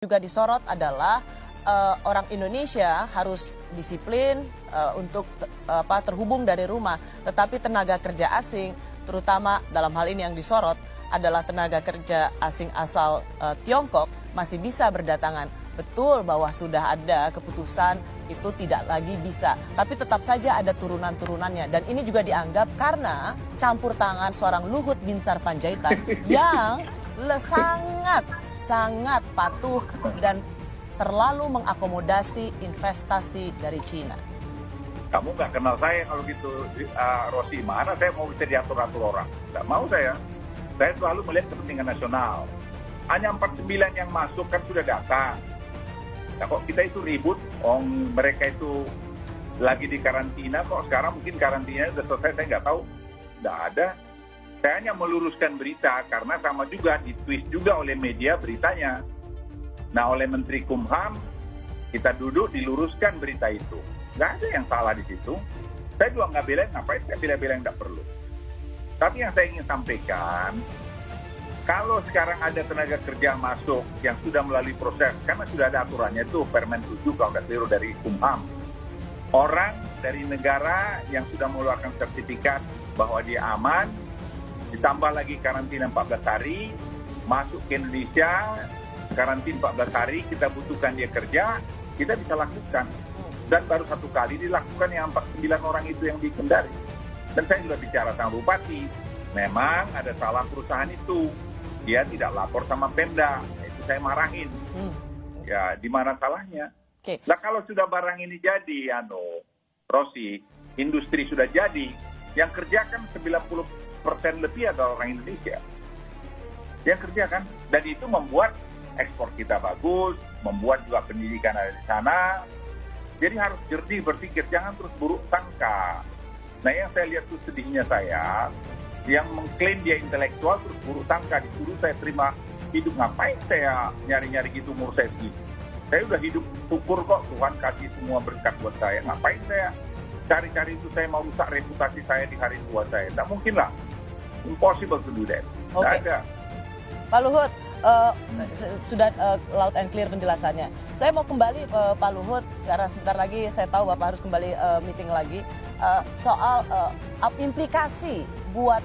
juga disorot adalah orang Indonesia harus disiplin untuk terhubung dari rumah, tetapi tenaga kerja asing, terutama dalam hal ini yang disorot adalah tenaga kerja asing asal Tiongkok masih bisa berdatangan. Betul bahwa sudah ada keputusan itu tidak lagi bisa, tapi tetap saja ada turunan-turunannya, dan ini juga dianggap karena campur tangan seorang Luhut Binsar Panjaitan yang sangat patuh dan terlalu mengakomodasi investasi dari Cina. Kamu nggak kenal saya kalau gitu, Rosi. Mana saya mau bisa diatur-atur orang? Nggak mau saya. Saya selalu melihat kepentingan nasional. Hanya 49 yang masuk kan sudah datang. Nah, kok kita itu ribut? Mereka itu lagi di karantina, kok sekarang mungkin karantinanya sudah selesai, saya nggak tahu. Nggak ada. Saya hanya meluruskan berita, karena sama juga ditwist juga oleh media beritanya. Nah, oleh Menteri Kumham, kita duduk diluruskan berita itu. Nggak ada yang salah di situ. Saya juga nggak belain, ngapain saya bela-bela yang nggak perlu. Tapi yang saya ingin sampaikan, kalau sekarang ada tenaga kerja masuk yang sudah melalui proses, karena sudah ada aturannya itu, Permen 7 kalau nggak keliru dari Kumham. Orang dari negara yang sudah mengeluarkan sertifikat bahwa dia aman, ditambah lagi karantina 14 hari, masuk ke Indonesia, karantina 14 hari, kita butuhkan dia kerja, kita bisa lakukan. Dan baru satu kali dilakukan yang 49 orang itu yang dikendari. Dan saya juga bicara sama Bupati, memang ada salah perusahaan itu. Dia tidak lapor sama Pemda, itu saya marahin. Ya, di mana salahnya? Okay. Nah, kalau sudah barang ini jadi, Rosi, industri sudah jadi, yang kerja kan 90% lebih adalah orang Indonesia. Yang kerja kan, dan itu membuat ekspor kita bagus, membuat juga pendidikan ada di sana. Jadi harus jernih berpikir, jangan terus buruk sangka. Nah, yang saya lihat tuh sedihnya saya, yang mengklaim dia intelektual terus buruk sangka, disuruh saya terima hidup. Ngapain saya nyari-nyari gitu umur saya segitu? Saya udah hidup syukur kok, Tuhan kasih semua berkat buat saya. Ngapain saya cari-cari itu, saya mau rusak reputasi saya di hari tua saya? Tidak mungkin lah. Impossible to do that. Tidak ada. Pak Luhut, sudah loud and clear penjelasannya. Saya mau kembali Pak Luhut, karena sebentar lagi saya tahu Bapak harus kembali meeting lagi, soal implikasi buat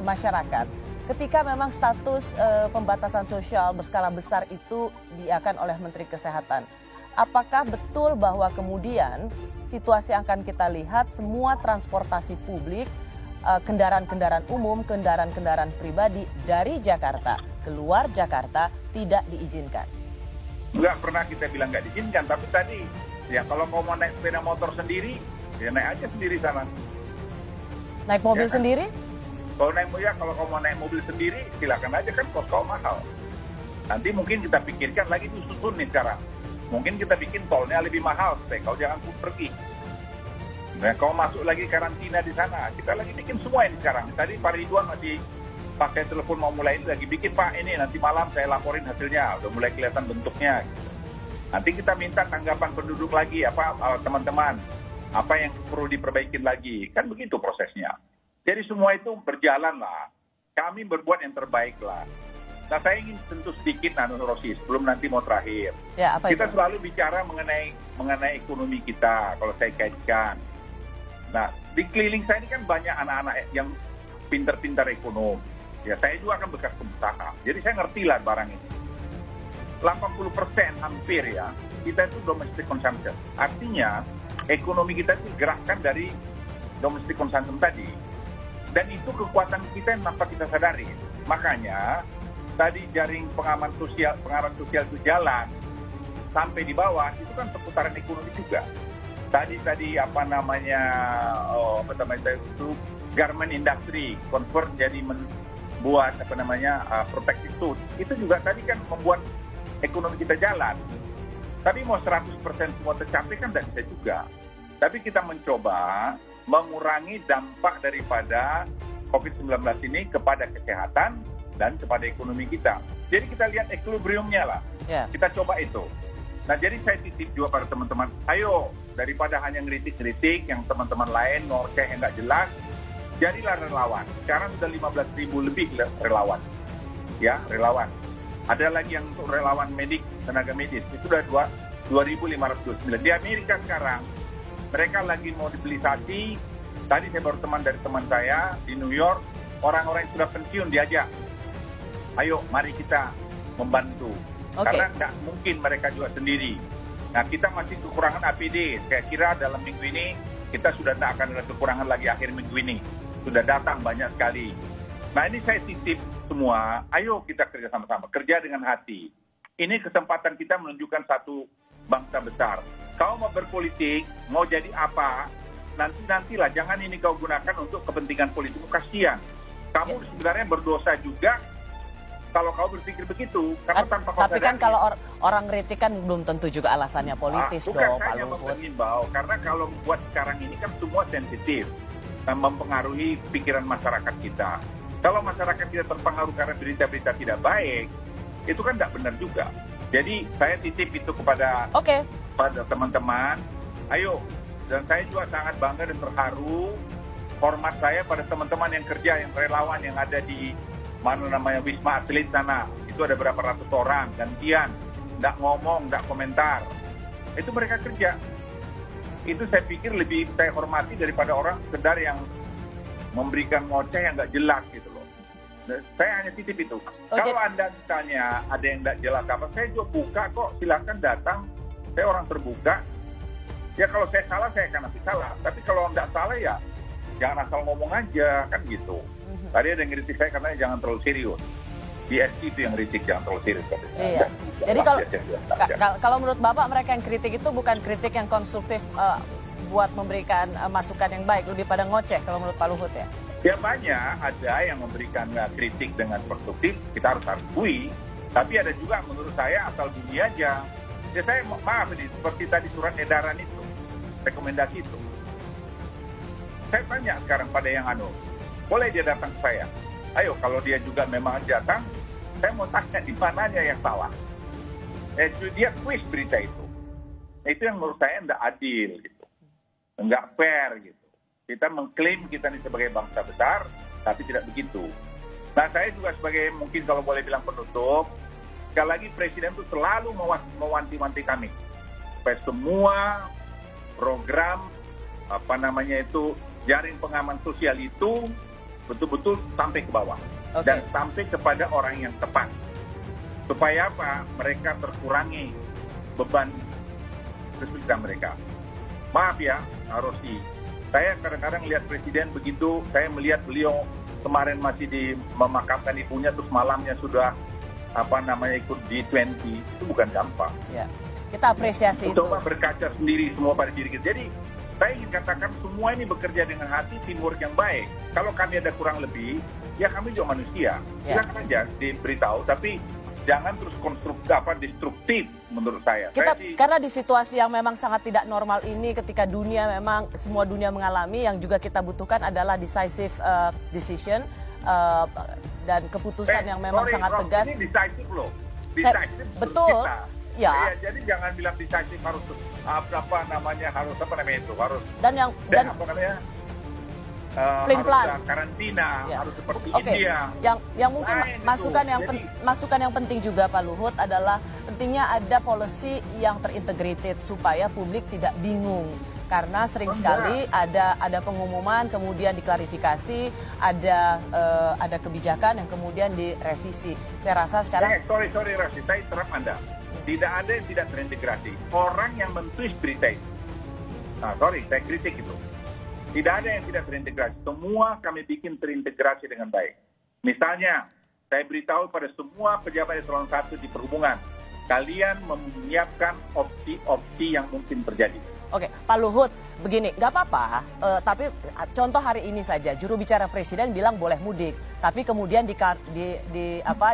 masyarakat ketika memang status pembatasan sosial berskala besar itu diakan oleh Menteri Kesehatan. Apakah betul bahwa kemudian situasi yang akan kita lihat semua transportasi publik, kendaraan-kendaraan umum, kendaraan-kendaraan pribadi dari Jakarta keluar Jakarta tidak diizinkan? Nggak pernah kita bilang nggak diizinkan, tapi tadi ya kalau mau naik sepeda motor sendiri, ya naik aja sendiri sana. Naik mobil ya, kan? sendiri? Kalau kamu mau naik mobil sendiri, silakan aja, kan kos kau mahal. Nanti mungkin kita pikirkan lagi disusun nih sekarang. Mungkin kita bikin tolnya lebih mahal, supaya kau jangan pergi. Nah, kau masuk lagi karantina di sana, kita lagi bikin semua ini sekarang. Tadi Pak Ridwan masih pakai telepon mau mulai lagi bikin, Pak, ini nanti malam saya laporin hasilnya, udah mulai kelihatan bentuknya. Nanti kita minta tanggapan penduduk lagi, teman-teman, apa yang perlu diperbaikin lagi, kan begitu prosesnya. Jadi semua itu berjalan lah, kami berbuat yang terbaik lah. Nah, saya ingin tentu sedikit, Rosi, sebelum nanti mau terakhir. Ya, apa kita itu? selalu bicara mengenai ekonomi kita, kalau saya kaitkan. Nah, di keliling saya ini kan banyak anak-anak yang pintar-pintar ekonom. Ya, saya juga kan bekas pengusaha. Jadi saya ngerti lah barang ini. 80% hampir ya, kita itu domestic consumption. Artinya, ekonomi kita itu digerakkan dari domestic consumption tadi. Dan itu kekuatan kita yang tanpa kita sadari. Makanya, tadi jaring pengaman sosial itu jalan sampai di bawah, itu kan seputaran ekonomi juga. Tadi itu garment industry convert jadi buat protective suit. Itu juga tadi kan membuat ekonomi kita jalan. Tapi mau 100% semua tercapai kan tidak bisa juga. Tapi kita mencoba mengurangi dampak daripada COVID-19 ini kepada kesehatan dan kepada ekonomi kita. Jadi kita lihat equilibriumnya lah. Yeah. Kita coba itu. Nah, jadi saya titip juga pada teman-teman, ayo daripada hanya ngeritik-ngeritik yang teman-teman lain ngorceh yang nggak jelas, jadilah relawan. Sekarang sudah 15.000 lebih relawan. Ya, relawan. Ada lagi yang untuk relawan medik, tenaga medis, itu sudah 2.529. Di Amerika sekarang, mereka lagi mau mobilisasi. Tadi saya baru dari teman saya di New York, orang-orang yang sudah pensiun diajak. Ayo, mari kita membantu. Karena tidak mungkin mereka juga sendiri. Nah, kita masih kekurangan APD. Saya kira dalam minggu ini, kita sudah tidak akan ada kekurangan lagi akhir minggu ini. Sudah datang banyak sekali. Nah, ini saya titip semua, ayo kita kerja sama-sama, kerja dengan hati. Ini kesempatan kita menunjukkan satu bangsa besar. Kau mau berpolitik, mau jadi apa, nantilah, jangan ini kau gunakan untuk kepentingan politik. Kasihan. Kamu sebenarnya berdosa juga kalau kau berpikir begitu. Karena tanpa tapi kan kalau orang kritik kan belum tentu juga alasannya politis dong, Pak Luhut. Bukan saya mengimbau, karena kalau buat sekarang ini kan semua sensitif, mempengaruhi pikiran masyarakat kita. Kalau masyarakat kita terpengaruh karena berita-berita tidak baik, itu kan tidak benar juga. Jadi saya titip itu kepada teman-teman, ayo. Dan saya juga sangat bangga dan terharu, hormat saya pada teman-teman yang kerja, yang relawan yang ada di Wisma Atlet sana. Itu ada berapa ratus orang, gantian, tidak ngomong, tidak komentar. Itu mereka kerja. Itu saya pikir lebih saya hormati daripada orang sekedar yang memberikan ngoceh yang nggak jelas gitu loh. Saya hanya titip itu. Kalau Anda misalnya ada yang nggak jelas apa, saya juga buka kok, silakan datang. Saya orang terbuka. Ya kalau saya salah, saya akan nanti salah. Tapi kalau nggak salah ya jangan asal ngomong aja, kan gitu. Tadi ada yang kritik saya karena jangan terlalu serius. BSC itu yang kritik, jangan terlalu serius. Iya. Jadi kalau menurut Bapak, mereka yang kritik itu bukan kritik yang konstruktif buat memberikan masukan yang baik, lebih pada ngoceh kalau menurut Pak Luhut ya? Ya banyak, ada yang memberikan kritik dengan konstruktif, kita harus akui. Tapi ada juga menurut saya asal bunyi aja. Ya saya maaf ini, seperti tadi surat edaran itu, rekomendasi itu. Saya tanya sekarang pada yang boleh dia datang ke saya. Ayo, kalau dia juga memang datang, saya mau tanya di mananya yang salah. Dia twist berita itu. Itu yang menurut saya tidak adil gitu. Enggak fair gitu. Kita mengklaim kita ini sebagai bangsa besar, tapi tidak begitu. Nah, saya juga sebagai, mungkin kalau boleh bilang penutup, sekali lagi Presiden itu selalu mewanti-wanti kami. Supaya semua program, jaring pengaman sosial itu betul-betul sampai ke bawah. Dan sampai kepada orang yang tepat. Supaya apa? Mereka terkurangi beban kesulitan mereka. Maaf ya, Rosi. Saya kadang-kadang lihat Presiden begitu, saya melihat beliau kemarin masih memakamkan ibunya, terus malamnya sudah ikut G20. Itu bukan gampang. Ya, kita apresiasi itu. Coba berkaca sendiri semua pada diri kita. Jadi, saya ingin katakan semua ini bekerja dengan hati, teamwork yang baik. Kalau kami ada kurang lebih, ya kami juga manusia. Silakan aja diberitahu, tapi jangan terus destruktif menurut saya. Karena di situasi yang memang sangat tidak normal ini, ketika semua dunia mengalami, yang juga kita butuhkan adalah decisive decision dan keputusan yang memang sangat tegas. Ini decisive loh. Decisive betul. Kita. Ya. Jadi jangan bilang decisive harus plan karantina, harus seperti India. Yang mungkin masukan yang penting juga Pak Luhut adalah pentingnya ada policy yang terintegrated supaya publik tidak bingung. Karena sering sekali ada pengumuman, kemudian diklarifikasi, ada kebijakan yang kemudian direvisi. Saya rasa sekarang... Sorry Rasi, saya terap Anda. Tidak ada yang tidak terintegrasi. Orang yang mentwist berita itu. Saya kritik itu. Tidak ada yang tidak terintegrasi. Semua kami bikin terintegrasi dengan baik. Misalnya, saya beritahu pada semua pejabat eselon 1 di perhubungan, kalian menyiapkan opsi-opsi yang mungkin terjadi. Oke, Pak Luhut, begini, nggak apa-apa, tapi contoh hari ini saja, juru bicara Presiden bilang boleh mudik, tapi kemudian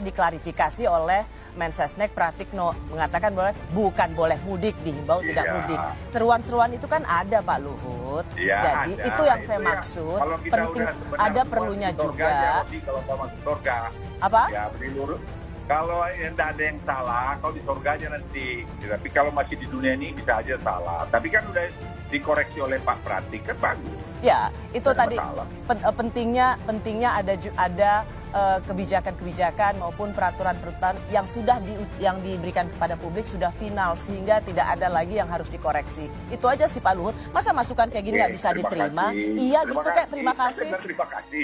diklarifikasi oleh Mensesnek Pratikno, mengatakan bukan boleh mudik, dihimbau tidak mudik. Seruan-seruan itu kan ada Pak Luhut, jadi ada. Itu yang saya maksud, penting, ada perlunya juga. Kalau mau masuk surga, apa? Ya, Kalau tidak ada yang salah, kalau di surga aja nanti. Tapi kalau masih di dunia ini bisa aja salah. Tapi kan udah dikoreksi oleh Pak Pratik, kan bagus. Ya, itu Tidak tadi masalah. pentingnya ada kebijakan-kebijakan maupun peraturan-peraturan yang diberikan kepada publik sudah final sehingga tidak ada lagi yang harus dikoreksi. Itu aja sih Pak Luhut. Masa masukan kayak gini nggak bisa Terima diterima? kasih. Iya gitu kayak terima kasih. Terima kasih.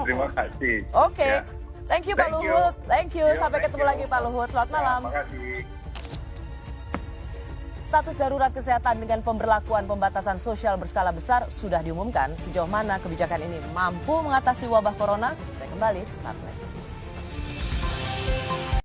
Terima kasih. Oke. Ya. Thank you Pak Thank you. Luhut. Thank you. Yo, Sampai thank ketemu you. lagi Pak Luhut. Selamat Ya, malam. Terima kasih. Status darurat kesehatan dengan pemberlakuan pembatasan sosial berskala besar sudah diumumkan. Sejauh mana kebijakan ini mampu mengatasi wabah corona? Saya kembali saat lain.